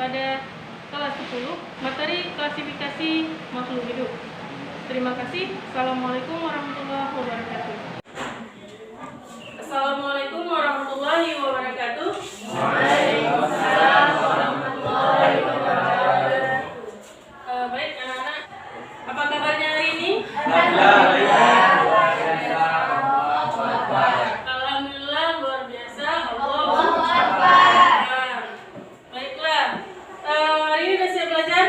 pada kelas 10 materi klasifikasi makhluk hidup. Terima kasih. Assalamualaikum warahmatullahi wabarakatuh. Assalamualaikum warahmatullahi wabarakatuh. Waalaikumsalam warahmatullahi wabarakatuh. Baik anak-anak, apa kabarnya hari ini? Alhamdulillah, luar biasa. Allahu Akbar. Baiklah, hari ini sudah siap belajar?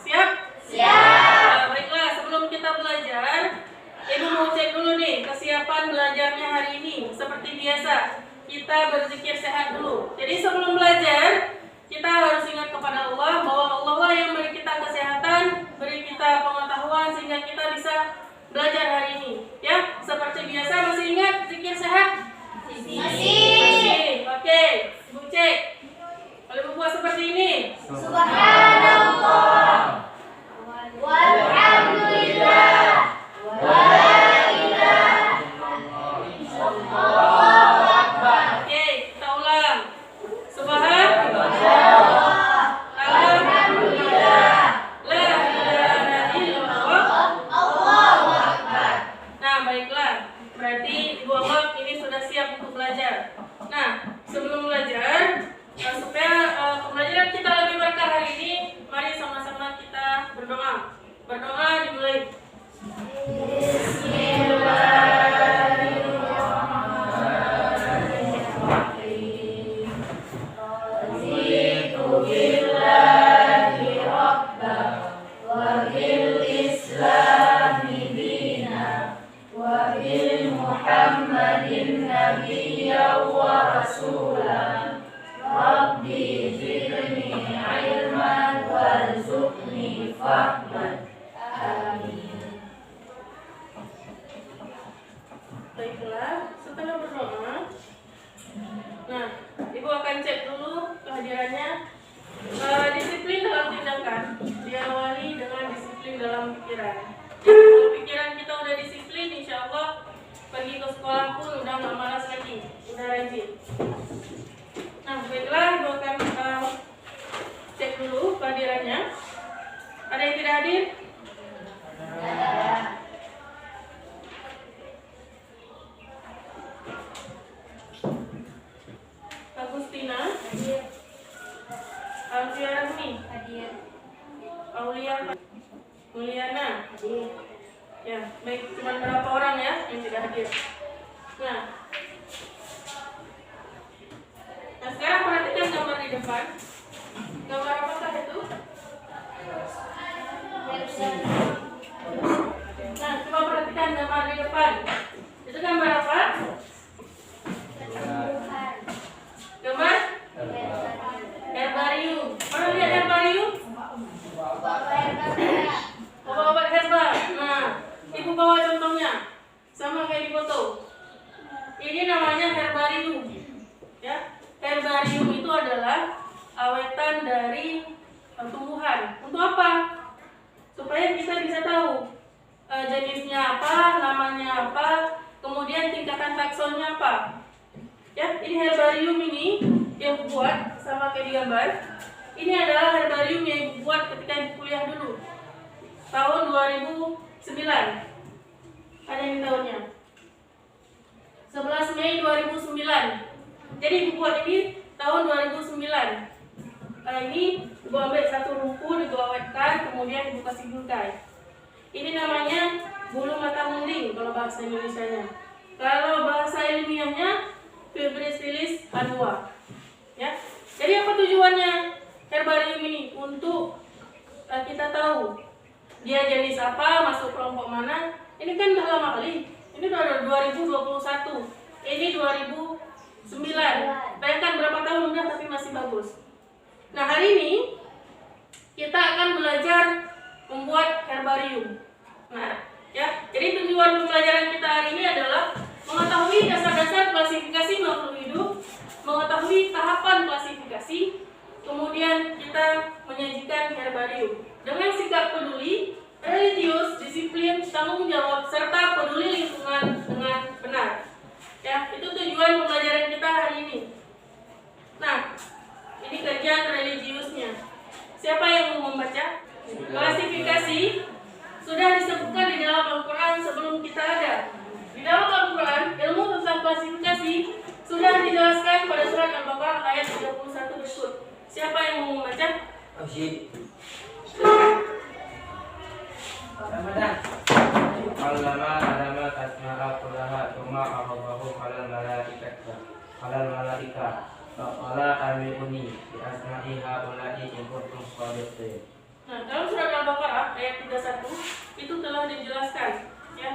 Siap? Siap. Baiklah, sebelum kita belajar, Ibu mau cek dulu nih kesiapan belajarnya hari ini. Seperti biasa, kita berzikir sehat dulu. Jadi sebelum belajar, kita harus ingat kepada Allah bahwa Allah lah yang beri kita kesehatan, beri kita pengetahuan sehingga kita bisa belajar hari ini. Ya, seperti biasa, masih ingat zikir sehat? Masih. Oke, Ibu cek. Kalau Ibu buat seperti ini. Subhanallah, walhamdulillah, wa la ilaha illallah. Oke, kita ulang. Subhanallah, alhamdulillah, la ilaha illallah, Allahu Akbar. Nah, baiklah. Berarti Ibu Awak ini sudah siap untuk belajar. Nah, sebelum belajar, supaya pembelajaran kita lebih berkah hari ini, mari sama-sama kita berdoa. Berdoa dimulai. Bismillahirrahmanirrahim. Raditu billahi rabban wa bil islami dina wa bil muhammadin nabiyyan wa rasulan. Rabbi zidni ilman warzuqni fahman. Amin. Baiklah, setelah berdoa, nah, Ibu akan cek dulu kehadirannya. Disiplin dalam tindakan diawali dengan disiplin dalam pikiran. Kalau pikiran kita udah disiplin, insya Allah pergi ke sekolah pun udah nggak malas lagi, udah rajin. Nah, baiklah, Ibu akan cek dulu kehadirannya. Ada yang tidak hadir? Agustina, Alfia Rahmi, Aulia, Mulyana. Ya, baik, cuma berapa orang ya yang tidak hadir. Nah, sekarang perhatikan gambar di depan. Gambar apakah itu? Nah, coba perhatikan gambar di depan. Itu gambar apa? Gambar herbarium. Mana lihat herbarium? Obat-obat herbal. Nah, Ibu bawa contohnya. Sama kayak di foto. Ini namanya herbarium. Ya, herbarium itu adalah awetan dari tumbuhan. Untuk apa? Supaya kita bisa tahu jenisnya apa, namanya apa, kemudian tingkatan taksonnya apa. Ya, ini herbarium ini yang Ibu buat sama kayak di gambar. Ini adalah herbarium yang Ibu buat ketika Ibu kuliah dulu. Tahun 2009. Ada yang tahunnya? 11 Mei 2009. Jadi Ibu buat ini tahun 2009. Ini Ibu ambil satu rumput, Ibu awetkan, kemudian Ibu kasih bingkai. Ini namanya bulu mata munding kalau bahasa Indonesianya. Kalau bahasa ilmiahnya Fibricilis annua. Ya. Jadi apa tujuannya herbarium ini? Untuk kita tahu dia jenis apa, masuk kelompok mana. Ini kan udah lama kali. Ini udah 2021. Ini 2009. Bayangkan berapa tahun udah tapi masih bagus. Nah, hari ini kita akan belajar membuat herbarium. Nah, ya. Jadi tujuan pembelajaran kita hari ini adalah mengetahui dasar-dasar klasifikasi makhluk hidup, mengetahui tahapan klasifikasi, kemudian kita menyajikan herbarium dengan sikap peduli, religius, disiplin, tanggung jawab, serta peduli lingkungan dengan benar. Ya, itu tujuan pembelajaran kita hari ini. Nah, ini klasifikasi sudah disebutkan di dalam Al-Quran sebelum kita ada. Di dalam Al-Quran, ilmu tentang klasifikasi sudah dijelaskan pada surat Al-Baqarah ayat 31 berikut. Siapa yang mau membaca? Ramadan. Allama adama asma'a kullaha tsumma arafahum 'alal malaika. Faqala amiluni bi asma'i haula'i in kuntum shadiqin. Nah, dalam surat Al-Baqarah ayat 31 itu telah dijelaskan, ya.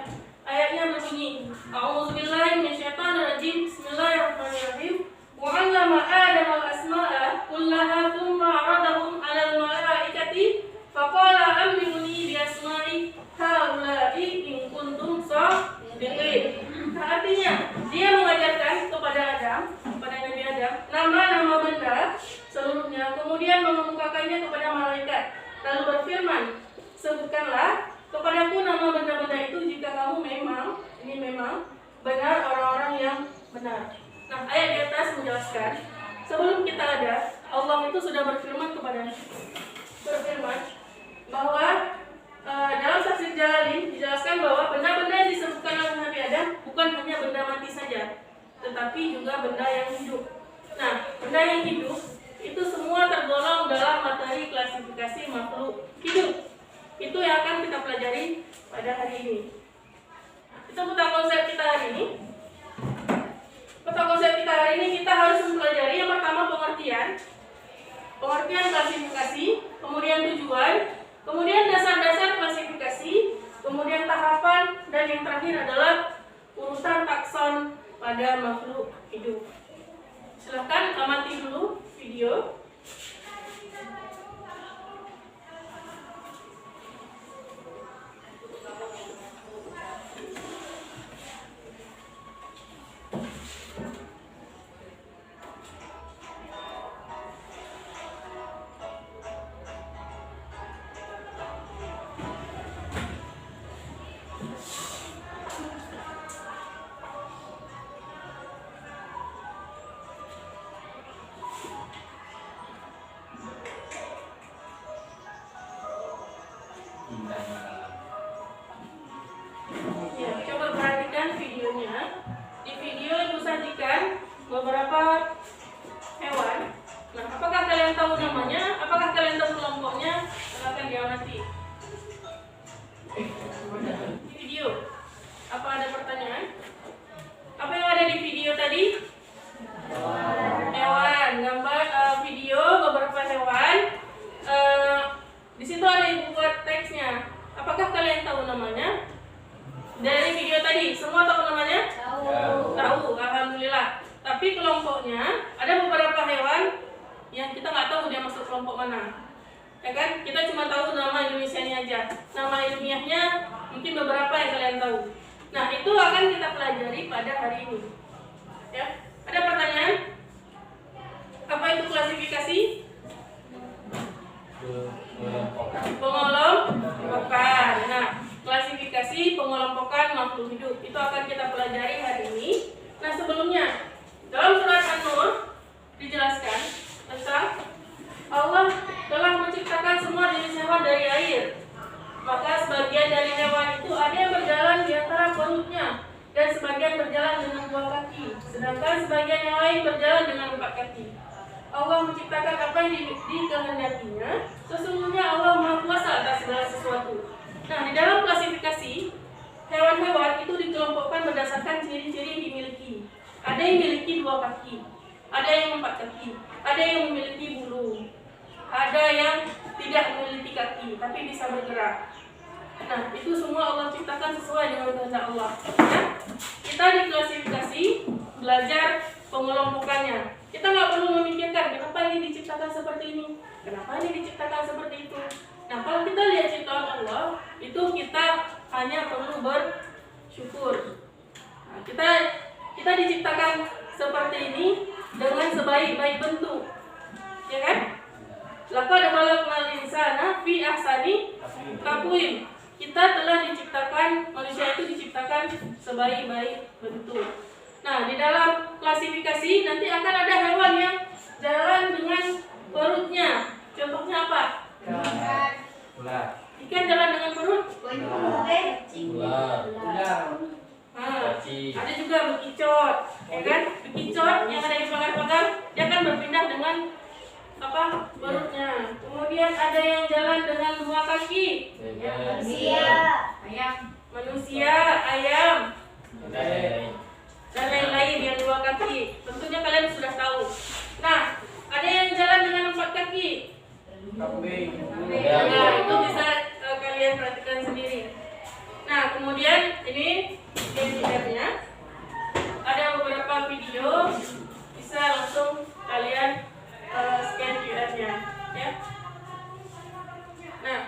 Ayatnya berbunyi, A'udzubillahi minasyaitonirrajim. Bismillahirrahmanirrahim. Wa 'allama Adama al-asma'a kullaha tsumma 'aradahum 'alal malaikati faqala ambiluni bi asma'i haula'i in kuntum shadiqin. Nah, artinya dia mengajarkan kepada Adam, kepada Nabi Adam, nama-nama benda seluruhnya, kemudian mengemukakannya kepada malaikat. Lalu berfirman, sebutkanlah kepadaku nama benda-benda itu jika kamu memang benar orang-orang yang benar. Nah, ayat di atas menjelaskan sebelum kita ada, Allah itu sudah berfirman bahwa dalam tafsir Jalalain dijelaskan bahwa benda-benda yang disebutkan oleh Nabi Adam bukan hanya benda mati saja, tetapi juga benda yang hidup. Nah, benda yang hidup itu semua tergolong dalam materi klasifikasi makhluk hidup. Itu yang akan kita pelajari pada hari ini. Itu peta konsep kita hari ini. Peta konsep kita hari ini kita harus mempelajari yang pertama pengertian klasifikasi, kemudian tujuan, kemudian dasar-dasar klasifikasi, kemudian tahapan, dan yang terakhir adalah urutan takson pada makhluk hidup. Silahkan amati dulu video. Ya, coba perhatikan videonya. Di video Ibu sajikan beberapa hewan. Nah, apakah kalian tahu namanya? Apakah kalian tahu kelompoknya? Silakan diamati. Di video, apa ada pertanyaan? Apa yang ada di video tadi? Hewan. Gambar video beberapa hewan. Di situ ada Ibu buat teksnya. Apakah kalian tahu namanya? Dari video tadi, semua tahu namanya? Tahu, alhamdulillah. Tapi kelompoknya, ada beberapa hewan yang kita nggak tahu dia masuk kelompok mana. Ya kan? Kita cuma tahu nama Indonesianya aja. Nama ilmiahnya mungkin beberapa yang kalian tahu. Nah, itu akan kita pelajari pada hari ini. Ya, ada pertanyaan? Apa itu klasifikasi? Pengelompokan. Nah, klasifikasi pengelompokan makhluk hidup itu akan kita pelajari hari ini. Nah, sebelumnya dalam surat An-Nur dijelaskan tentang Allah telah menciptakan semua jenis hewan dari air. Maka sebagian dari hewan itu ada yang berjalan di antara perutnya dan sebagian berjalan dengan 2 kaki, sedangkan sebagian yang lain berjalan dengan 4 kaki. Allah menciptakan apa yang dikehendakinya. Sesungguhnya Allah Maha Kuasa atas segala sesuatu. Nah, di dalam klasifikasi hewan-hewan itu dikelompokkan berdasarkan ciri-ciri yang dimiliki. Ada yang memiliki 2 kaki, ada yang 4 kaki, ada yang memiliki bulu, ada yang tidak memiliki kaki tapi bisa bergerak. Nah, itu semua Allah ciptakan sesuai dengan kehendak Allah. Ya? Kita diklasifikasi belajar pengelompokannya. Kita nggak perlu memikirkan kenapa ini diciptakan seperti ini, kenapa ini diciptakan seperti itu. Nah, kalau kita lihat ciptaan Allah, itu kita hanya perlu bersyukur. Nah, kita diciptakan seperti ini dengan sebaik-baik bentuk, ya kan? Laqad khalaqnal insana fi ahsani taqwim. Kita telah diciptakan, manusia itu diciptakan sebaik-baik bentuk. Nah, di dalam klasifikasi nanti akan ada hewan yang jalan dengan perutnya. Contohnya apa? Ular. ada yang jalan dengan 2 kaki? Manusia, ayam, dan lain-lain yang 2 kaki. Tentunya kalian sudah tahu. Nah, ada yang jalan dengan 4 kaki? Nah, itu bisa kalian perhatikan sendiri. Nah, kemudian ini gambarnya. Ada beberapa video, bisa langsung kalian scan QR-nya, ya. Nah,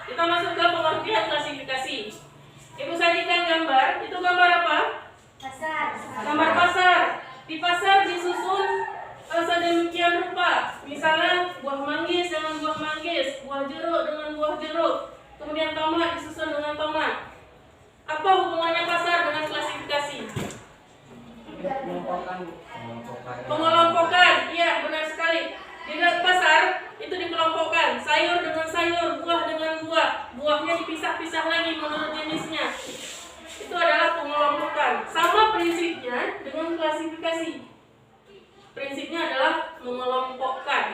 kita masuk ke pengertian klasifikasi. Ibu sajikan gambar. Itu gambar apa? Gambar pasar. Di pasar disusun sedemikian rupa. Misalnya buah manggis dengan buah manggis, buah jeruk dengan buah jeruk, kemudian tomat disusun dengan tomat. Apa hubungannya pasar dengan klasifikasi? Pengelompokan. Iya, benar sekali. Di pasar itu dikelompokkan, sayur dengan sayur, buah dengan buah. Buahnya dipisah-pisah lagi menurut jenisnya. Itu adalah pengelompokan. Sama prinsipnya dengan klasifikasi. Prinsipnya adalah mengelompokkan.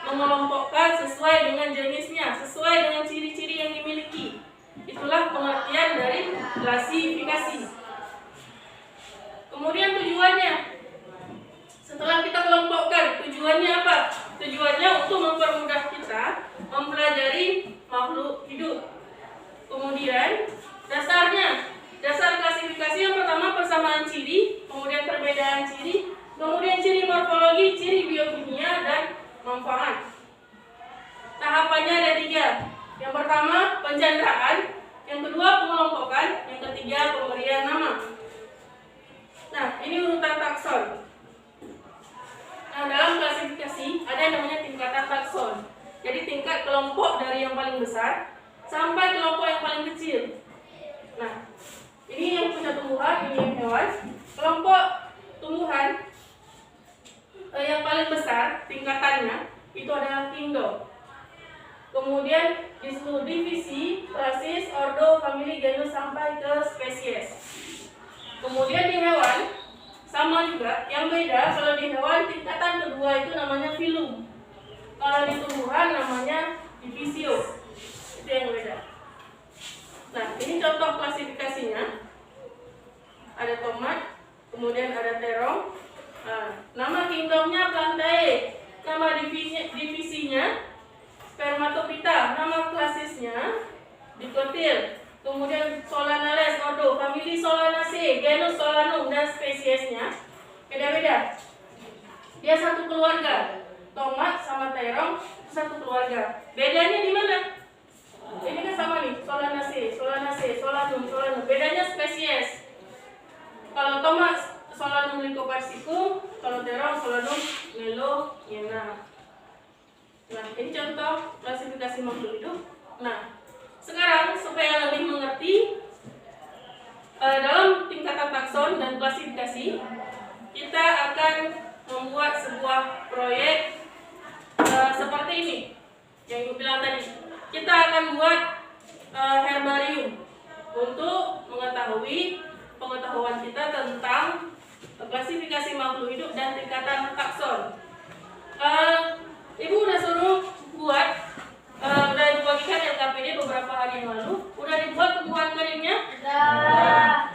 Mengelompokkan sesuai dengan jenisnya, sesuai dengan ciri-ciri yang dimiliki. Itulah pengertian dari klasifikasi. Kemudian tujuannya. Setelah kita kelompokkan, tujuannya apa? Tujuannya untuk mempermudah kita mempelajari makhluk hidup. Kemudian dasarnya. Dasar klasifikasi yang pertama persamaan ciri, kemudian perbedaan ciri, kemudian ciri morfologi, ciri biokimia, dan manfaat. Tahapannya ada 3. Yang pertama pencandraan, yang kedua pengelompokan, yang ketiga pemberian nama. Nah, ini urutan takson. Nah, dalam klasifikasi ada yang namanya tingkatan takson. Jadi tingkat kelompok dari yang paling besar sampai kelompok yang paling kecil. Nah, ini yang punya tumbuhan, ini yang hewan. Kelompok tumbuhan yang paling besar tingkatannya itu adalah kingdom. Kemudian disusul divisi, klasis, ordo, famili, genus sampai ke spesies. Kemudian di hewan sama juga, yang beda kalau di hewan tingkatan kedua itu namanya filum. Kalau di tumbuhan namanya divisio. Itu yang beda. Nah, ini contoh klasifikasinya. Ada tomat, kemudian ada terong. Nama kingdomnya Plantae, nama divisinya Spermatophyta, nama klasisnya Dicotyl. Kemudian Solanales, ordo, famili Solanaceae, genus Solanum, dan spesiesnya beda-beda. Dia satu keluarga. Tomat sama terong satu keluarga. Bedanya di mana? Ini kan sama nih, Solanaceae, Solanum. Bedanya spesies. Kalau tomat Solanum lycopersicum, kalau terong Solanum meloiena. Nah, ini contoh klasifikasi makhluk hidup. Nah, sekarang supaya lebih mengerti dalam tingkatan takson dan klasifikasi, kita akan membuat sebuah proyek seperti ini yang Ibu bilang tadi. Kita akan buat herbarium untuk mengetahui pengetahuan kita tentang klasifikasi makhluk hidup dan tingkatan takson. Ibu udah suruh buat, udah dibagikan LKPD beberapa hari yang lalu. Udah dibuat tumbuhan keringnya?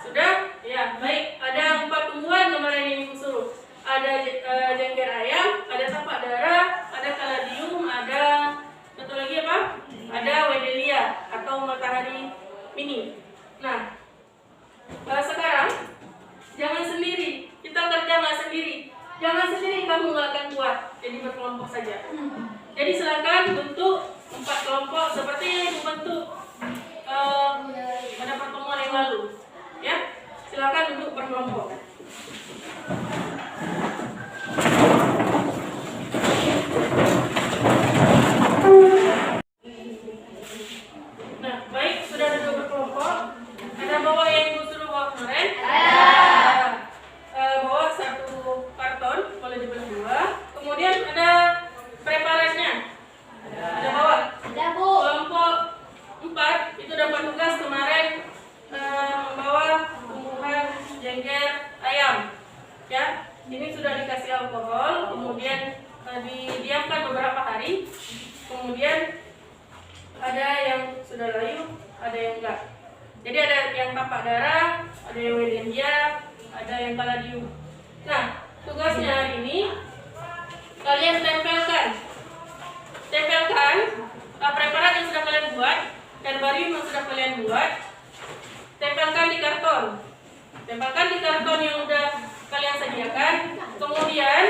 Sudah? Ya, baik. Ada 4 tumbuhan kemarin yang Ibu suruh. Ada jengger ayam, ada tapak darah, ada caladium, ada satu lagi apa? Ada wedelia atau matahari mini. Nah, sekarang jangan sendiri. Kita kerja nggak sendiri. Jangan sendiri, kamu nggak akan kuat. Jadi berkelompok saja. Jadi silakan bentuk 4 kelompok seperti yang dibentuk pada pertemuan yang lalu. Ya, silakan duduk berkelompok. Nah, baik, sudah duduk berkelompok. Ada bawa yang Ibu suruh bawa kemarin? Bawa 1 karton, boleh dibelah 2. Kemudian ada preparannya. Ada bawa? Ada, Bu. Kelompok 4 itu dapat tugas kemarin membawa tumbuhan jengger ayam. Ya, ini sudah dikasih alkohol, kemudian didiamkan beberapa hari. Kemudian Kemudian ada yang sudah layu, ada yang enggak. Jadi ada yang tapak darah, ada yang Wedendia, ada yang kaladium. Nah, tugasnya hari ini kalian tempelkan preparat yang sudah kalian buat, herbarium yang sudah kalian buat, tempelkan di karton. Tempelkan di karton yang sudah kalian sediakan. Kemudian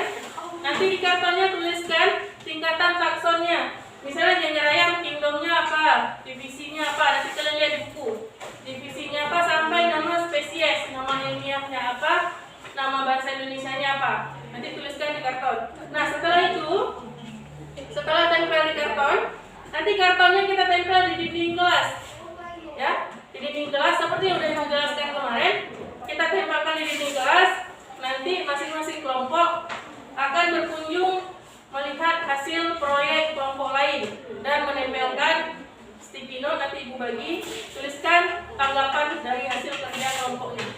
nanti di kartonnya tuliskan tingkatan taksonnya. Misalnya Ginger ayam kingdomnya apa, divisinya apa, nanti kalian lihat di buku. Divisinya apa sampai nama spesies, nama ilmiahnya apa, nama bahasa Indonesianya apa. Nanti tuliskan di karton. Nah, setelah itu, setelah tempel di karton, nanti kartonnya kita tempel di dinding kelas. Ya, di dinding kelas seperti yang sudah dijelaskan kemarin, kita tempelkan di dinding kelas. Nanti masing-masing kelompok akan berkunjung melihat hasil proyek kelompok lain dan menempelkan sticky note. Nanti ibu bagi, tuliskan tanggapan dari hasil kerja kelompok ini.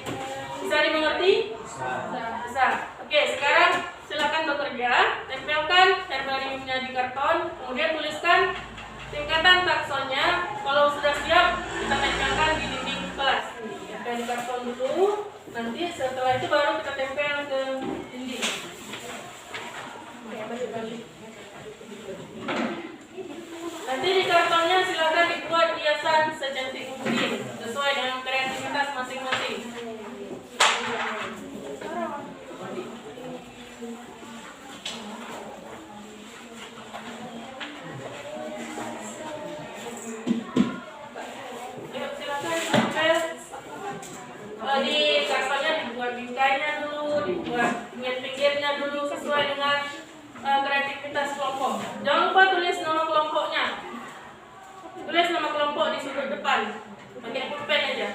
Bisa dimengerti? Bisa. Oke, sekarang silakan bekerja. Tempelkan herbariumnya di karton, kemudian tuliskan tingkatan taksonnya. Kalau sudah siap, kita tempelkan di dinding kelas. Tempel di karton dulu. Nanti setelah itu baru kita tempel ke dinding. Nanti di kartonnya silakan dibuat hiasan secantik mungkin sesuai dengan kreativitas masing-masing. Ayo silakan tempel. Di kartonnya dibuat bingkainya dulu, dibuat pinggir-pinggirnya dulu sesuai dengan kreativitas kelompok. Jangan lupa tulis nama kelompoknya. Tulis nama kelompok di sudut depan. Pakai pulpen aja.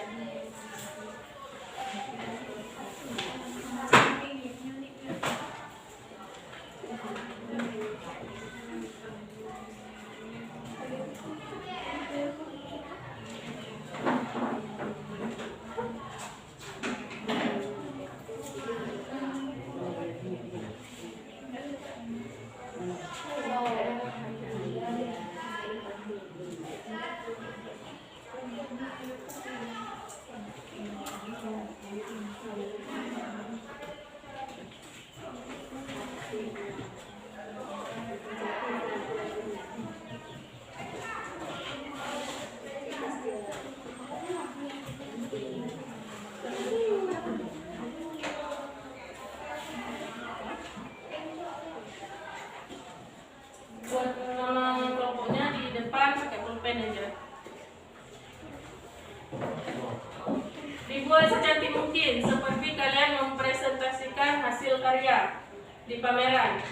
Buat nama kelompoknya di depan pakai pulpen aja. Dibuat secantik mungkin seperti kalian mempresentasikan hasil karya di pameran.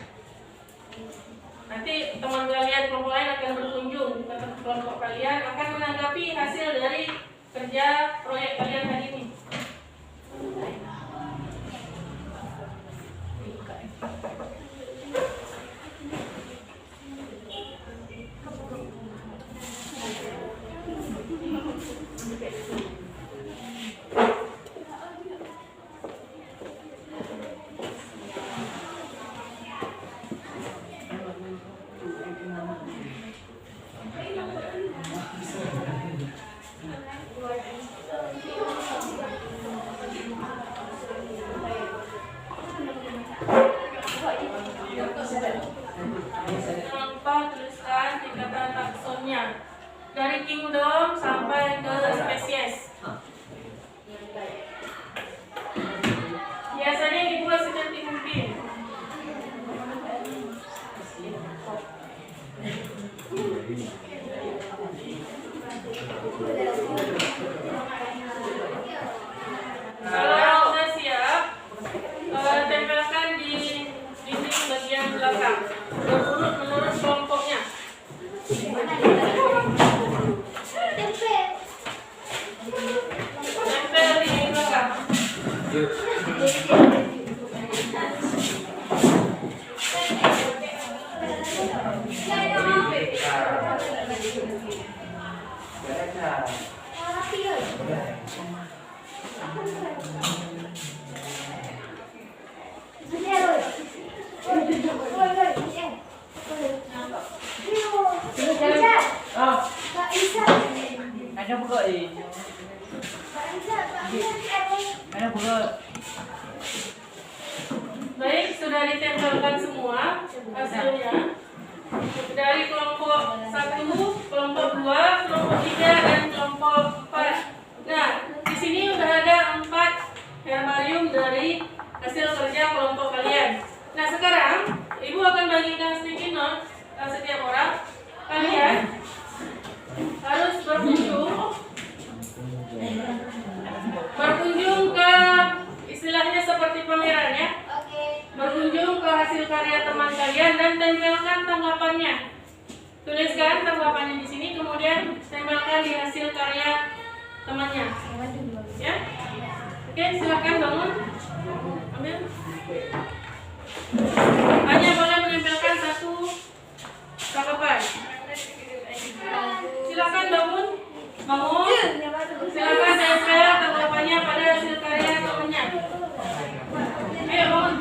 Nanti teman kalian kelompok lain akan berkunjung ke kelompok kalian, akan menanggapi hasil dari kerja proyek kalian hari ini. Jangan lupa tuliskan tingkatan taksonnya dari kingdom sampai ke spesies. Biasanya dibuat secantik mungkin. Kalau sudah siap, tempelkan di dinding bagian belakang berurut menurut kelompoknya. Tempel di belakang. Baik, sudah ditempelkan semua hasilnya. Dari kelompok 1, kelompok 2, kelompok 3, dan kelompok 4. Nah, di sini udah ada 4 herbarium dari hasil kerja kelompok kalian. Nah, sekarang Ibu akan bagikan sticky note setiap orang. Kalian harus berkunjung ke istilahnya seperti pameran ya. Berkunjung ke hasil karya teman kalian dan tempelkan tanggapannya. Tuliskan tanggapannya di sini, kemudian tempelkan di hasil karya temannya. Ya, oke, silakan bangun. Ambil. Hanya boleh menempelkan 1 tanggapan. Silakan bangun. Silakan tempel tanggapannya pada hasil karya temannya. Ayo bangun.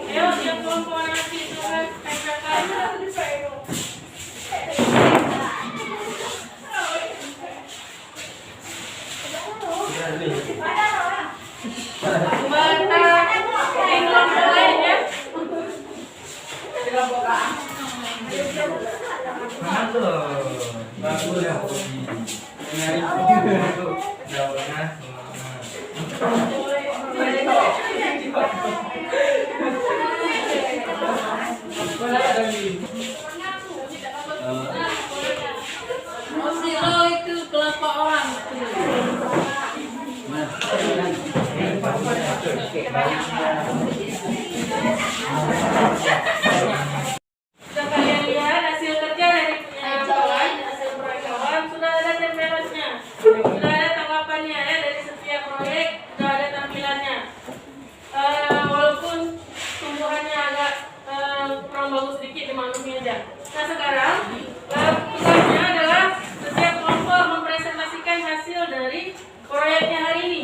Ayo, yang kelompok nanti silakan tempelkan. Itu kelompok orang. Sudah kalian lihat hasil kerja dari kawan, hasil perekawan, sudah ada tempelannya, sudah ada tanggapannya ya, dari setiap proyek sudah ada tampilannya. Walaupun tumbuhannya agak kurang bagus sedikit dimaklumi aja. Nah, sekarang tugasnya adalah setiap kelompok mempresentasikan hasil dari proyeknya hari ini.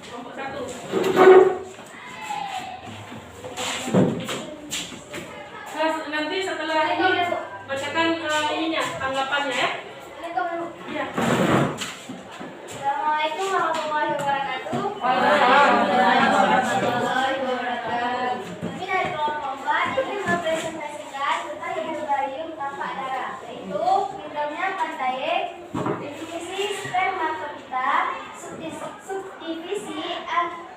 Kelompok 1. Nanti setelah ini bacakan ininya, tanggapannya ya. Ya. Assalamualaikum warahmatullahi wabarakatuh. Kami dari kelompok 4 ingin mempresentasikan tentang herbarium tampak darah, yaitu Philodendron pantae, definisi spermatophyta, subdivisi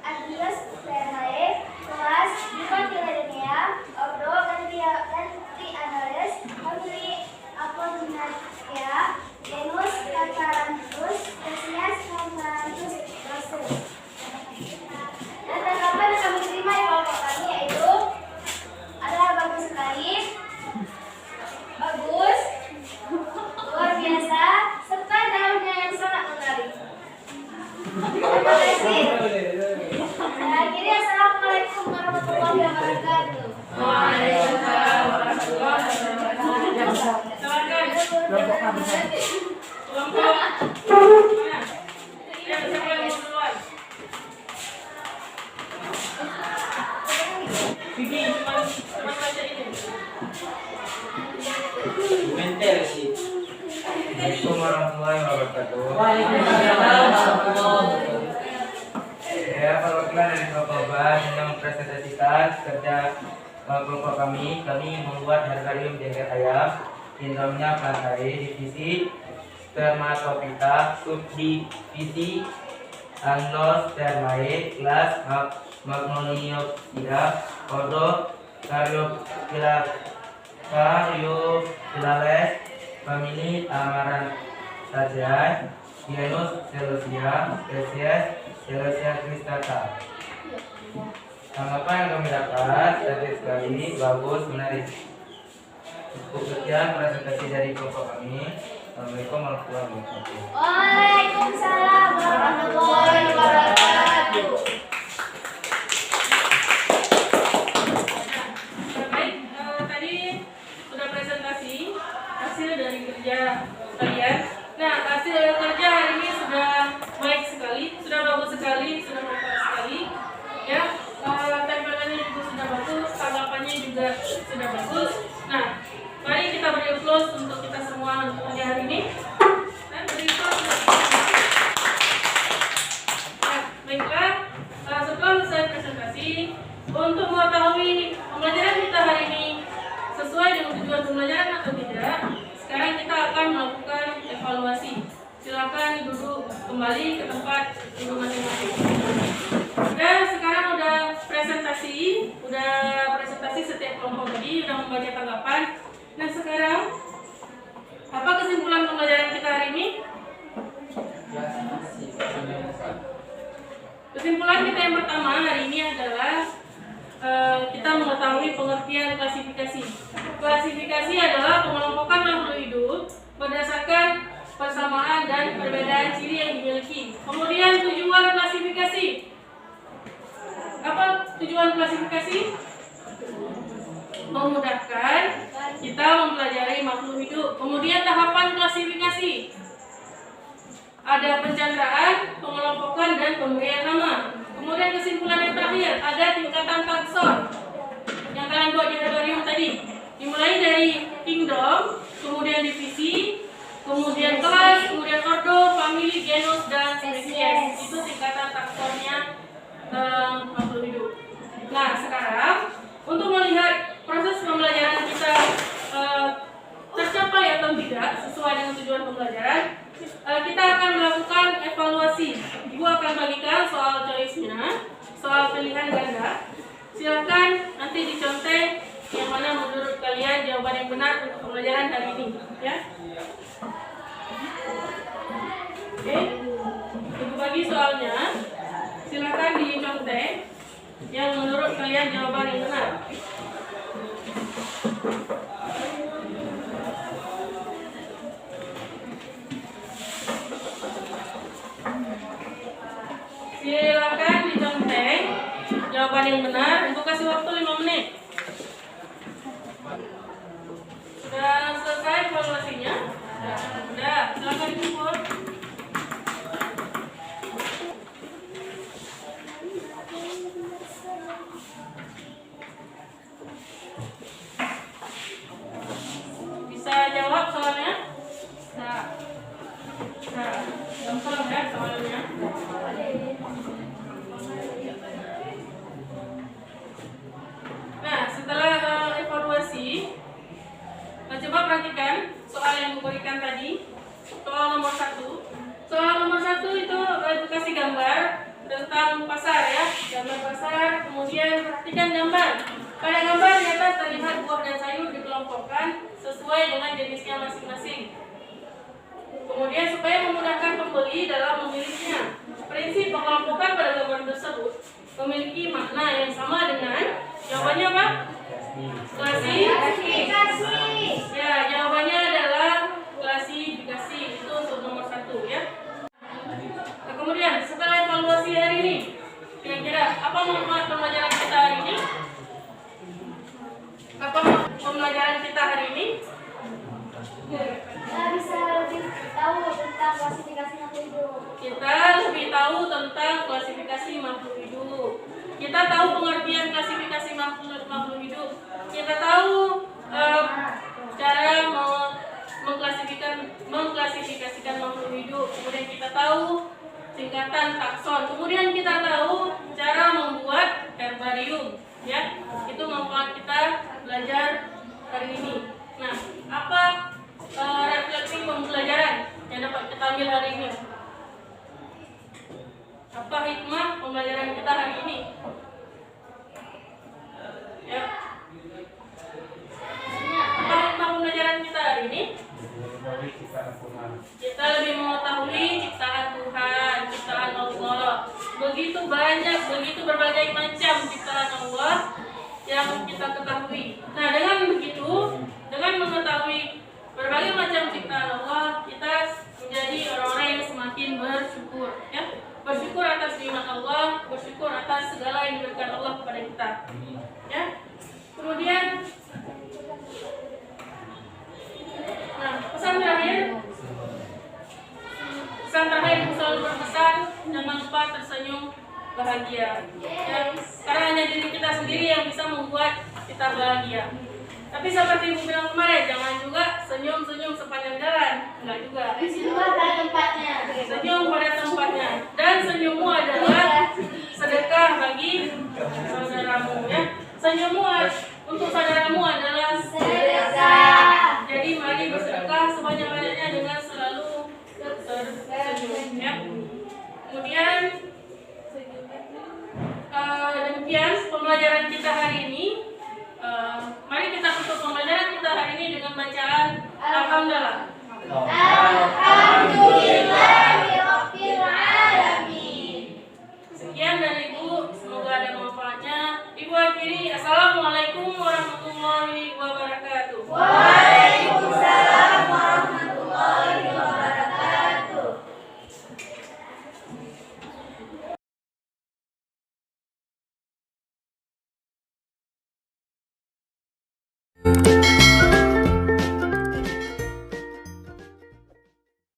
Angiospermae, kelas Dicotyledonea, ordo Gantryanodes, famili Apocynaceae, genus Catharanthus, spesies Catharanthus roseus. Dan tanggapan yang kami terima di kelompok kami yaitu adalah bagus sekali, bagus, luar biasa, serta daunnya yang sangat menarik. Terima kasih. Dan akhirnya assalamualaikum warahmatullahi wabarakatuh. Waalaikumsalam warahmatullahi wabarakatuh. Silakan. Kelompok mana? Yang siapa yang mau duluan? Gigi, cuma baca ini. Bentar sih. Assalamualaikum warahmatullahi wabarakatuh. Saya perwakilan dari kelompok B yang mempresentasikan kerja kelompok kami. Kami membuat herbarium jengkel ayam, sindromnya pantae, divisi Spermatophyta, subdivisi Angiospermae, kelas Magnoliopsida, ordo Caryophyllales, famili Amarantaceae, genus Celosia, spesies Celosia cristata. Tanggapan yang kami dapat cantik sekali, bagus, menarik. Cukup sekian presentasi dari kelompok kami. Assalamualaikum warahmatullahi wabarakatuh. Waalaikumsalam warahmatullahi wabarakatuh. Baik, tadi sudah presentasi Untuk mengetahui pembelajaran kita hari ini sesuai dengan tujuan pembelajaran atau tidak, sekarang kita akan melakukan evaluasi. Silakan duduk kembali ke tempat duduk masing-masing. Sekarang udah presentasi setiap kelompok tadi, udah membaca tanggapan. Nah sekarang apa kesimpulan pembelajaran kita hari ini? Kesimpulan kita yang pertama hari ini adalah kita mengetahui pengertian klasifikasi. Klasifikasi adalah pengelompokan makhluk hidup berdasarkan persamaan dan perbedaan ciri yang dimiliki. Kemudian tujuan klasifikasi. Apa tujuan klasifikasi? Memudahkan kita mempelajari makhluk hidup. Kemudian tahapan klasifikasi. Ada pencanderaan, pengelompokan, dan pemberian nama. Kemudian kesimpulan yang terakhir, ada tingkatan takson yang kalian buat di herbarium tadi. Dimulai dari kingdom, kemudian divisi, kemudian kelas, kemudian ordo, famili, genus, dan spesies. Itu tingkatan taksonnya makhluk hidup. Nah sekarang untuk melihat proses pembelajaran kita tercapai atau tidak sesuai dengan tujuan pembelajaran, kita akan melakukan evaluasi. Ibu akan bagikan soal choice-nya, soal pilihan ganda. Silakan nanti dicontek yang mana menurut kalian jawaban yang benar untuk pembelajaran hari ini, ya. Oke, ibu bagi soalnya. Silakan dicontek yang menurut kalian jawaban yang benar. Silakan dicontek jawaban yang benar. Ibu kasih waktu 5 menit. Sudah selesai evaluasinya? Sudah. Silakan dikumpul. Bisa jawab soalnya? Nah, gampang ya soalnya. Nah, setelah evaluasi, coba perhatikan soal yang diberikan tadi. Soal nomor 1. Soal nomor 1 itu edukasi gambar tentang pasar ya, gambar pasar. Kemudian perhatikan gambar. Pada gambar di atas terlihat buah dan sayur dikelompokkan sesuai dengan jenisnya masing-masing. Kemudian supaya memudahkan pembeli dalam memilihnya. Prinsip pengelompokan pada gambar tersebut memiliki makna yang sama dengan jawabannya apa? Klasifikasi. Ya, jawabannya adalah klasifikasi. Itu untuk nomor 1 ya. Nah, kemudian setelah evaluasi hari ini, kira-kira apa manfaat pembelajaran kita hari ini? Apa pembelajaran kita hari ini? Kita bisa lebih tahu tentang klasifikasi makhluk hidup. Kita lebih tahu tentang klasifikasi makhluk hidup. Kita tahu pengertian klasifikasi makhluk hidup. Kita tahu cara mengklasifikasikan makhluk hidup. Kemudian kita tahu tingkatan takson. Kemudian kita tahu cara membuat herbarium. Ya, itu manfaat kita belajar hari ini. Nah, apa refleksi pembelajaran yang dapat kita ambil hari ini? Apa hikmah pembelajaran kita hari ini? Ya. Apa hikmah pembelajaran kita hari ini? Kita lebih mengetahui ciptaan Tuhan, ciptaan Allah. Begitu banyak, begitu berbagai macam ciptaan Allah yang kita ketahui. Nah, dengan begitu, dengan mengetahui berbagai macam ciptaan Allah, kita menjadi orang-orang yang semakin bersyukur, ya. Bersyukur atas nikmat Allah, bersyukur atas segala yang diberikan Allah kepada kita. Ya. Kemudian pesan terakhir selalu berpesan, jangan lupa tersenyum bahagia. Ya. Karena hanya diri kita sendiri yang bisa membuat kita bahagia. Tapi seperti Ibu bilang kemarin, jangan juga senyum-senyum sepanjang jalan. Enggak juga. Senyum pada tempatnya. Senyum pada tempatnya. Dan senyummu adalah sedekah bagi saudaramu, ya. Senyummu untuk saudaramu adalah Sedekah. Jadi mari bersedekah sebanyak-banyaknya dengan selalu tersenyum ya. Kemudian demikian pembelajaran kita hari ini. Mari kita tutup pembelajaran kita hari ini dengan bacaan Alhamdulillah. Alhamdulillahirabbil alamin. Sekian dari Ibu, semoga ada manfaatnya. Ibu akhiri, Assalamualaikum warahmatullahi wabarakatuh.